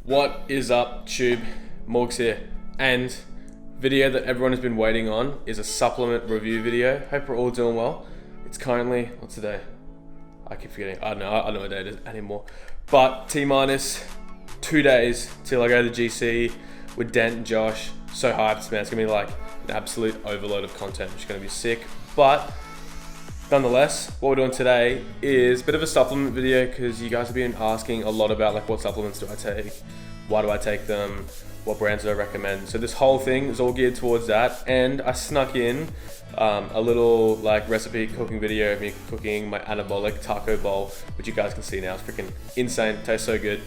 What is up, Tube? Morgs here, and video that everyone has been waiting on is a supplement review video. Hope we're all doing well. It's currently, what's the day? I keep forgetting. I don't know what day it is anymore. But T-minus 2 days till I go to the GC with Dent and Josh. So hyped, man. It's gonna be like an absolute overload of content, which is gonna be sick. But nonetheless, what we're doing today is a bit of a supplement video because you guys have been asking a lot about like what supplements do I take, why do I take them, what brands do I recommend. So this whole thing is all geared towards that, and I snuck in a little like recipe cooking video of me cooking my Anabolic taco bowl, which you guys can see now. It's freaking insane, tastes so good,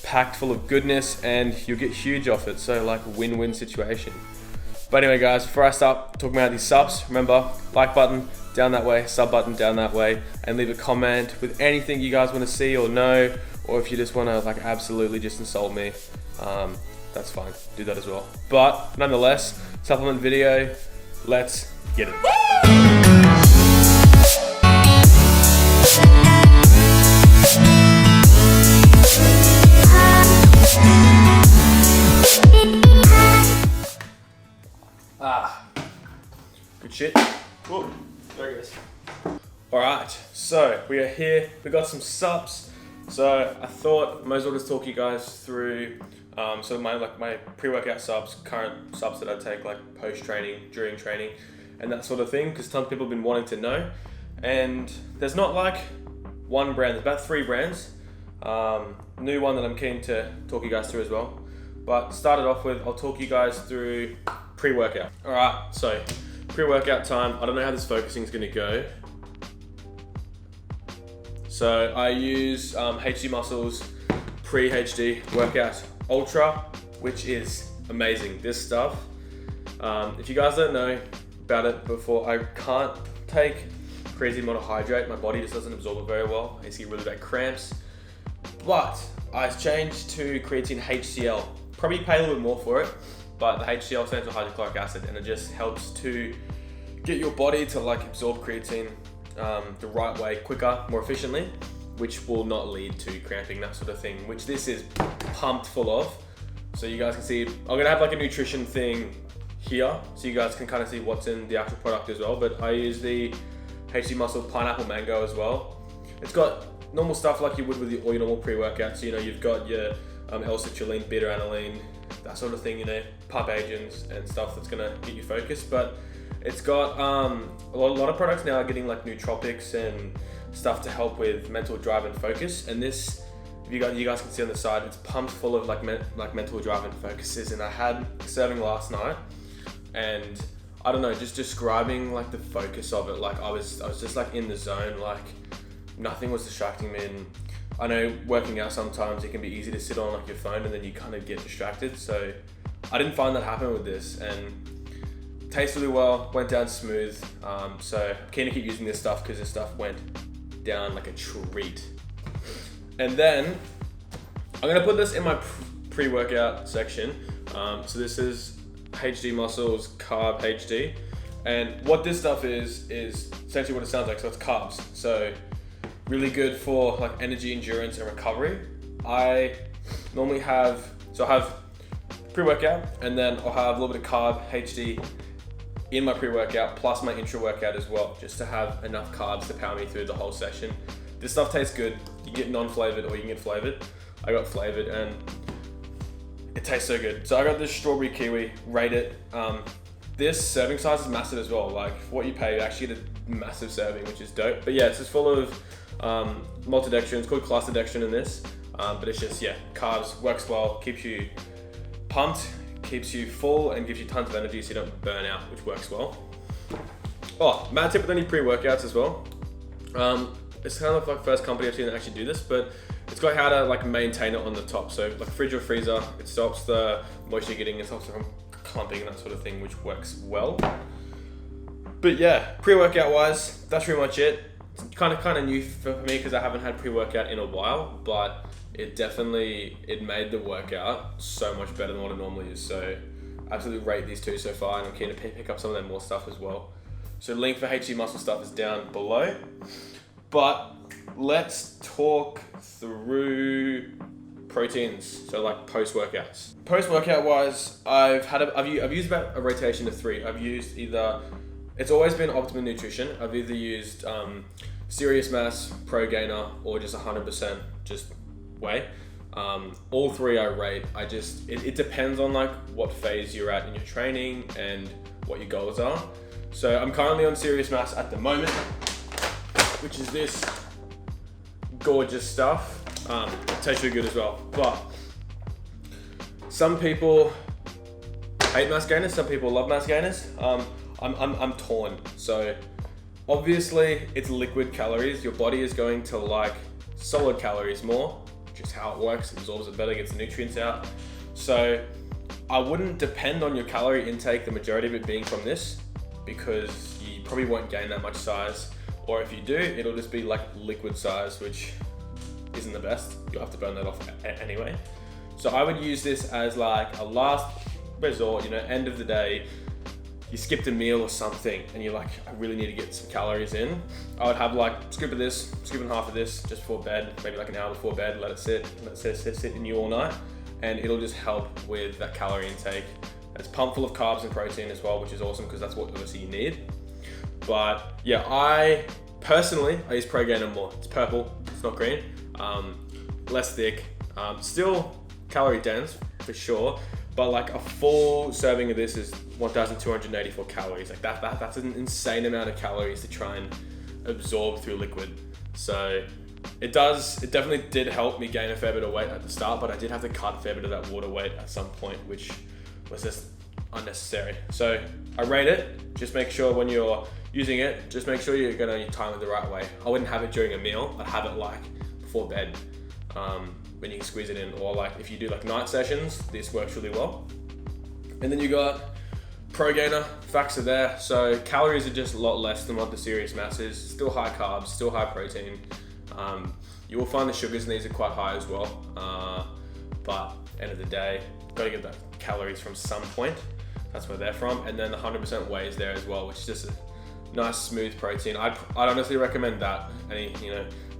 packed full of goodness, and you'll get huge off it. So like win-win situation. But anyway guys, before I start talking about these subs, remember, like button down that way, sub button down that way, and leave a comment with anything you guys want to see or know, or if you just want to like absolutely just insult me, that's fine, do that as well. But nonetheless, supplement video, let's get it. Good shit. Whoa, there it goes. Alright, so we are here, we got some subs. So I thought I might as well just talk you guys through my pre-workout subs, current subs that I take like post-training, during training, and that sort of thing, because tons of people have been wanting to know. And there's not like one brand, there's about 3 brands. New one that I'm keen to talk you guys through as well. But started off with, I'll talk you guys through pre-workout. Alright, so pre-workout time. I don't know how this focusing is going to go. So I use HD Muscles Pre-HD Workout Ultra, which is amazing. This stuff, if you guys don't know about it before, I can't take creatine monohydrate. My body just doesn't absorb it very well. I used to get really bad cramps. But I changed to creatine HCl. Probably pay a little bit more for it, but the HCl stands for hydrochloric acid, and it just helps to get your body to like absorb creatine the right way, quicker, more efficiently, which will not lead to cramping, that sort of thing, which this is pumped full of. So you guys can see, I'm gonna have like a nutrition thing here, so you guys can kind of see what's in the actual product as well, but I use the HD Muscle Pineapple Mango as well. It's got normal stuff like you would with all your normal pre-workouts. You know, you've got your L-citrulline, beta-alanine, that sort of thing, you know, pump agents and stuff that's gonna get you focused. But it's got a lot of products now are getting like nootropics and stuff to help with mental drive and focus. And this, if you guys can see on the side, it's pumped full of like mental drive and focuses. And I had a serving last night, and I don't know, just describing like the focus of it. Like I was just like in the zone, like nothing was distracting me. And I know working out sometimes it can be easy to sit on like your phone and then you kind of get distracted. So I didn't find that happen with this, and tasted really well, went down smooth. So I'm keen to keep using this stuff because this stuff went down like a treat. And then I'm gonna put this in my pre-workout section. So this is HD Muscles Carb HD, and what this stuff is essentially what it sounds like. So it's carbs. So really good for like energy, endurance, and recovery. I normally have pre-workout, and then I'll have a little bit of carb HD in my pre-workout plus my intra-workout as well, just to have enough carbs to power me through the whole session. This stuff tastes good. You get non-flavored or you can get flavored. I got flavored and it tastes so good. So I got this strawberry kiwi, rate it. This serving size is massive as well. Like for what you pay, you actually get a massive serving, which is dope. But yeah, it's just full of maltodextrin. It's called clusterdextrin in this, but it's just, yeah, carbs, works well, keeps you pumped, keeps you full, and gives you tons of energy so you don't burn out, which works well. Oh, mad tip with any pre-workouts as well. It's kind of like first company I've seen that actually do this, but it's got how to like maintain it on the top. So like fridge or freezer, it stops the moisture getting, it stops it from clumping and that sort of thing, which works well. But yeah, pre-workout wise, that's pretty much it. It's kind of new for me because I haven't had pre-workout in a while, but it made the workout so much better than what it normally is. So absolutely rate these 2 so far, and I'm keen to pick up some of their more stuff as well. So link for HD Muscle stuff is down below. But let's talk through proteins, so like post-workouts. Post-workout wise, I've used about a rotation of 3. I've used either, it's always been Optimum Nutrition. I've either used Serious Mass, Pro Gainer, or just 100% just whey. All 3 I rate. It depends on like what phase you're at in your training and what your goals are. So I'm currently on Serious Mass at the moment, which is this gorgeous stuff. It tastes really good as well. But some people hate mass gainers, some people love mass gainers. I'm torn. So obviously it's liquid calories. Your body is going to like solid calories more, just how it works. It absorbs it better, gets the nutrients out. So I wouldn't depend on your calorie intake, the majority of it being from this, because you probably won't gain that much size. Or if you do, it'll just be like liquid size, which isn't the best. You'll have to burn that off anyway. So I would use this as like a last resort, end of the day, you skipped a meal or something and you're like, I really need to get some calories in. I would have like scoop of this, scoop and half of this just before bed, maybe like an hour before bed, let it sit in you all night, and it'll just help with that calorie intake. It's pumped full of carbs and protein as well, which is awesome because that's what obviously you need. But yeah, I use Pro Gainer more. It's purple, it's not green, less thick, still calorie dense for sure, but like a full serving of this is 1,284 calories. Like that's an insane amount of calories to try and absorb through liquid. So it definitely did help me gain a fair bit of weight at the start, but I did have to cut a fair bit of that water weight at some point, which was just unnecessary. So I rate it. Just make sure when you're using it, just make sure you're gonna time it the right way. I wouldn't have it during a meal. I'd have it like before bed, when you can squeeze it in, or like if you do like night sessions, this works really well. And then you got Pro Gainer, facts are there. So calories are just a lot less than what the Serious Mass is. Still high carbs, still high protein. You will find the sugars in these are quite high as well. But end of the day, gotta get the calories from some point. That's where they're from. And then the 100% whey is there as well, which is just a nice smooth protein. I'd honestly recommend that. Any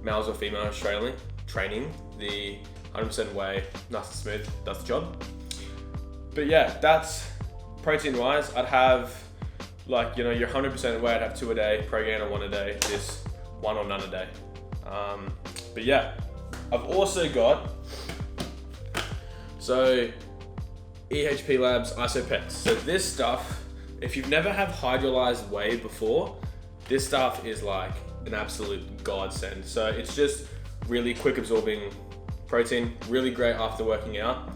males or females training, the 100% whey, nice and smooth, does the job. But yeah, that's protein wise. I'd have like, your 100% whey, I'd have 2 a day, Pro Gainer 1 a day, this 1 or none a day. But yeah, I've also got, EHP Labs IsoPets. So this stuff, if you've never had hydrolyzed whey before, this stuff is like an absolute godsend. So it's just really quick absorbing protein, really great after working out,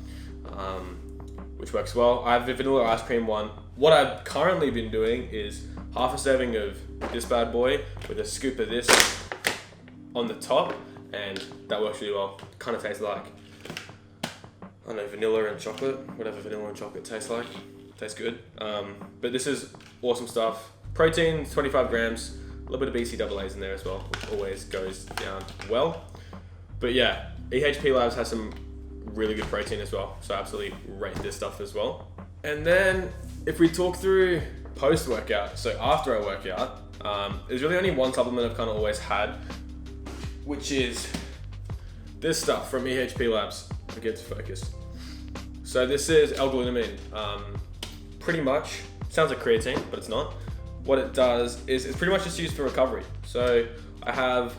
which works well. I have the vanilla ice cream one. What I've currently been doing is half a serving of this bad boy with a scoop of this on the top, and that works really well. Kind of tastes like, I don't know, vanilla and chocolate, whatever vanilla and chocolate tastes like. Tastes good. But this is awesome stuff. Protein, 25 grams, a little bit of BCAAs in there as well, which always goes down well. But yeah, EHP Labs has some really good protein as well, so I absolutely rate this stuff as well. And then if we talk through post-workout, so after I work out, there's really only one supplement I've kind of always had, which is this stuff from EHP Labs. I'll get to focus. So this is L-Glutamine. Pretty much, sounds like creatine, but it's not. What it does is it's pretty much just used for recovery. So I have a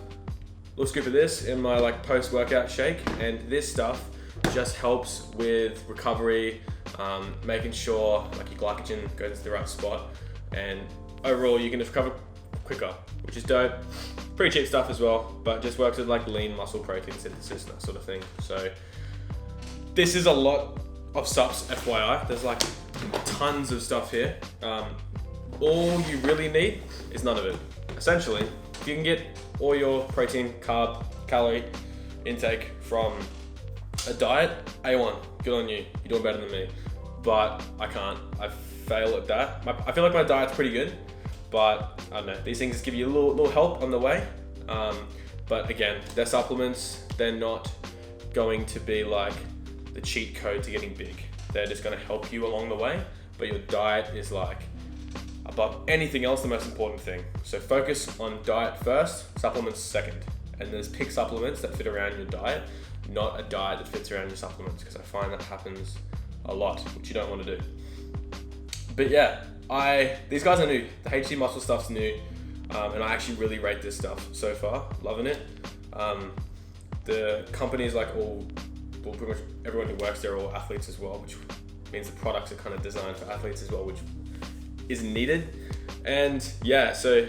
little scoop of this in my like post-workout shake, and this stuff just helps with recovery, making sure like your glycogen goes to the right spot, and overall you can just recover quicker, which is dope. Pretty cheap stuff as well, but just works with like lean muscle protein synthesis and that sort of thing. So this is a lot of subs, FYI. There's like tons of stuff here. All you really need is none of it. Essentially, if you can get all your protein, carb, calorie intake from a diet, A1, good on you. You're doing better than me. But I can't. I fail at that. I feel like my diet's pretty good, but I don't know. These things give you a little help on the way. But again, they're supplements. They're not going to be like the cheat code to getting big. They're just going to help you along the way, but your diet is like above anything else the most important thing. So focus on diet first, supplements second, and there's pick supplements that fit around your diet not a diet that fits around your supplements, because I find that happens a lot, which you don't want to do. But yeah, these guys are new. The HC muscle stuff's new, and I actually really rate this stuff so far. Loving it. The company is like pretty much everyone who works there are all athletes as well, which means the products are kind of designed for athletes as well, which is needed. And yeah, so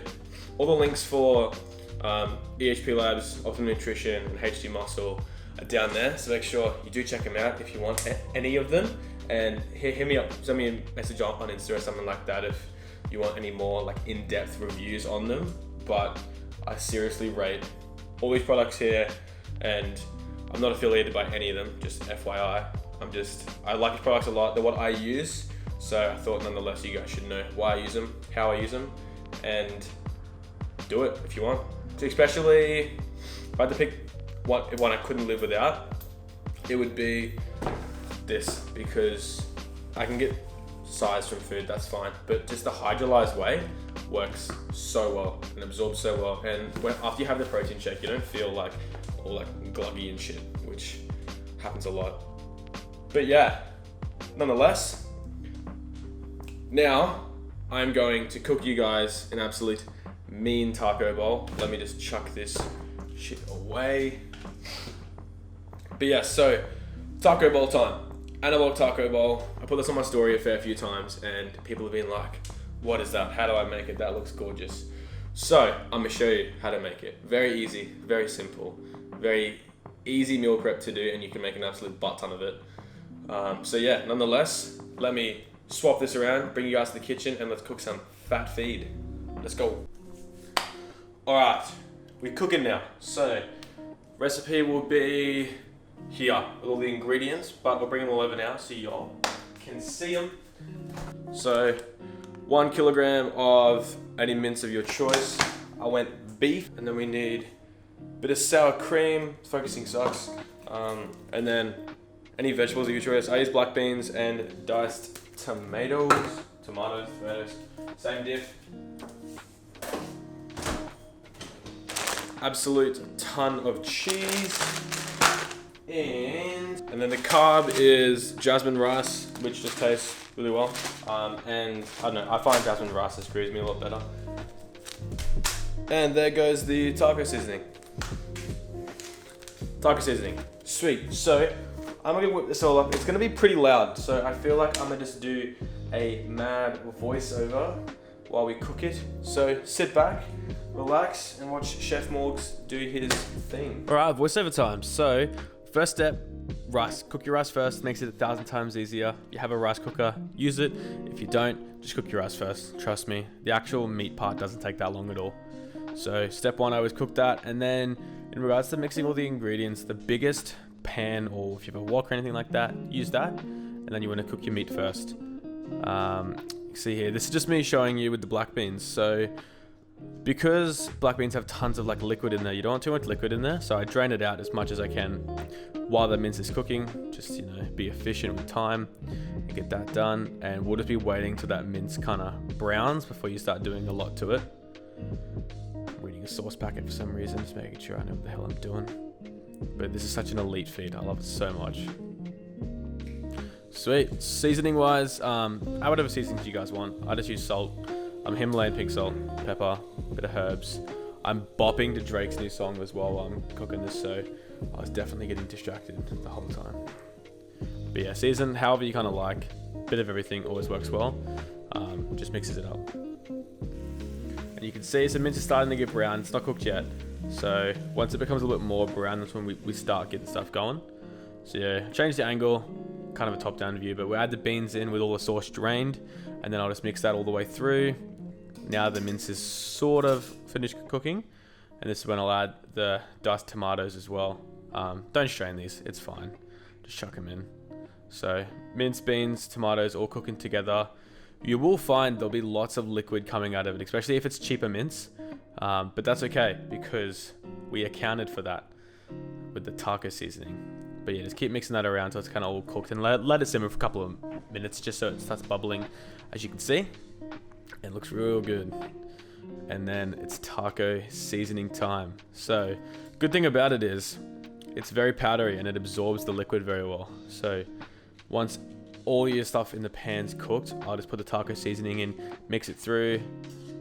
all the links for EHP Labs, Optimum Nutrition, and HC Muscle are down there. So make sure you do check them out if you want any of them. And hit me up, send me a message on Insta or something like that if you want any more like in-depth reviews on them. But I seriously rate all these products here, and I'm not affiliated by any of them, just FYI. I like these products a lot. They're what I use. So I thought nonetheless you guys should know why I use them, how I use them, and do it if you want. So especially if I had to pick one I couldn't live without, it would be this, because I can get size from food, that's fine, but just the hydrolyzed whey works so well and absorbs so well. And after you have the protein shake, you don't feel like all like gluggy and shit, which happens a lot. But yeah, nonetheless, now I'm going to cook you guys an absolute mean taco bowl. Let me just chuck this shit away. But yeah, so taco bowl time. Anabolic taco bowl. I put this on my story a fair few times and people have been like, what is that? How do I make it? That looks gorgeous. So I'm gonna show you how to make it. Very easy, very simple, very easy meal prep to do, and you can make an absolute butt ton of it. So yeah, nonetheless, let me swap this around, bring you guys to the kitchen, and let's cook some fat feed. Let's go. All right, we're cooking now. So recipe will be here with all the ingredients, but we'll bring them all over now so y'all can see them. So 1 kilogram of any mince of your choice. I went beef, and then we need a bit of sour cream, focusing sucks, and then any vegetables of your choice. I use black beans and diced tomatoes, same diff. Absolute ton of cheese. And then the carb is jasmine rice, which just tastes really well. And I don't know, I find jasmine rice that screws me a lot better. And there goes the taco seasoning. Sweet. So I'm gonna whip this all up. It's gonna be pretty loud, so I feel like I'm gonna just do a mad voiceover while we cook it. So sit back, relax, and watch Chef Morgs do his thing. All right, voiceover time. So first step, rice. Cook your rice first, makes it 1,000 times easier. If you have a rice cooker, use it. If you don't, just cook your rice first. Trust me, the actual meat part doesn't take that long at all. So step one, I always cook that. And then in regards to mixing all the ingredients, the biggest pan, or if you have a wok or anything like that, use that. And then you want to cook your meat first. See here, this is just me showing you with the black beans. So because black beans have tons of like liquid in there, you don't want too much liquid in there, so I drain it out as much as I can while the mince is cooking. Just, you know, be efficient with time and get that done. And we'll just be waiting till that mince kind of browns before you start doing a lot to it. I'm reading a sauce packet for some reason, just making sure I know what the hell I'm doing. But this is such an elite feed, I love it so much. Sweet. Seasoning wise, add whatever seasonings you guys want. I just use salt. Himalayan pink salt, pepper, a bit of herbs. I'm bopping to Drake's new song as well while I'm cooking this, so I was definitely getting distracted the whole time. But yeah, season however you kind of like. Bit of everything always works well. Just mixes it up. And you can see some mince is starting to get brown. It's not cooked yet. So once it becomes a little bit more brown, that's when we start getting stuff going. So yeah, change the angle, kind of a top-down view, but we'll add the beans in with all the sauce drained, and then I'll just mix that all the way through. Now the mince is sort of finished cooking, and this is when I'll add the diced tomatoes as well. Don't strain these, it's fine. Just chuck them in. So mince, beans, tomatoes all cooking together. You will find there'll be lots of liquid coming out of it, especially if it's cheaper mince. But that's okay, because we accounted for that with the taco seasoning. But yeah, just keep mixing that around until it's kind of all cooked, and let it simmer for a couple of minutes just so it starts bubbling, as you can see. It looks real good. And then it's taco seasoning time. So good thing about it is it's very powdery and it absorbs the liquid very well. So once all your stuff in the pan's cooked, I'll just put the taco seasoning in, mix it through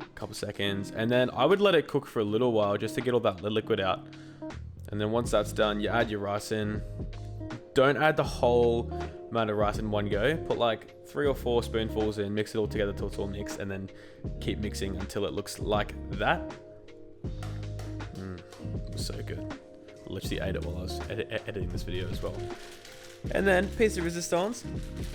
a couple seconds, and then I would let it cook for a little while just to get all that liquid out. And then once that's done, you add your rice in. Don't add the whole amount of rice in one go. Put like 3 or 4 spoonfuls in, mix it all together till it's all mixed, and then keep mixing until it looks like that. So good. I literally ate it while I was editing this video as well. And then piece of resistance,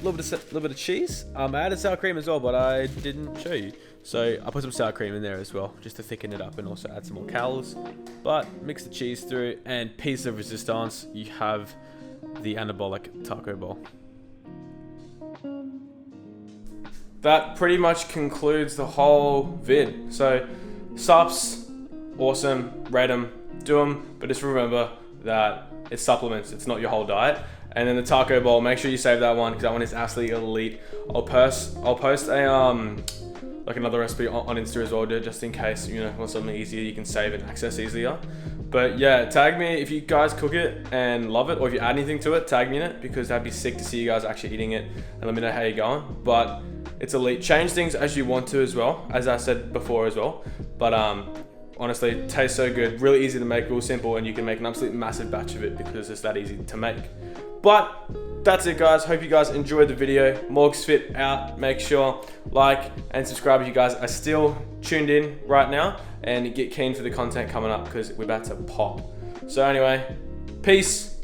a little bit of cheese. I added sour cream as well, but I didn't show you. So I put some sour cream in there as well, just to thicken it up and also add some more calories. But mix the cheese through, and piece of resistance, you have the anabolic taco bowl. That pretty much concludes the whole vid. So subs, awesome, rate them, do them, but just remember that it's supplements, it's not your whole diet. And then the taco bowl, make sure you save that one because that one is absolutely elite. I'll post a like another recipe on Insta as well, just in case you want something easier you can save and access easier. But yeah, tag me if you guys cook it and love it, or if you add anything to it, tag me in it, because that'd be sick to see you guys actually eating it, and let me know how you're going. But it's elite. Change things as you want to as well, as I said before as well. But honestly, it tastes so good, really easy to make, real simple, and you can make an absolute massive batch of it because it's that easy to make. But that's it, guys. Hope you guys enjoyed the video. MORGSFIT out. Make sure like and subscribe if you guys are still tuned in right now, and get keen for the content coming up because we're about to pop. So anyway, peace.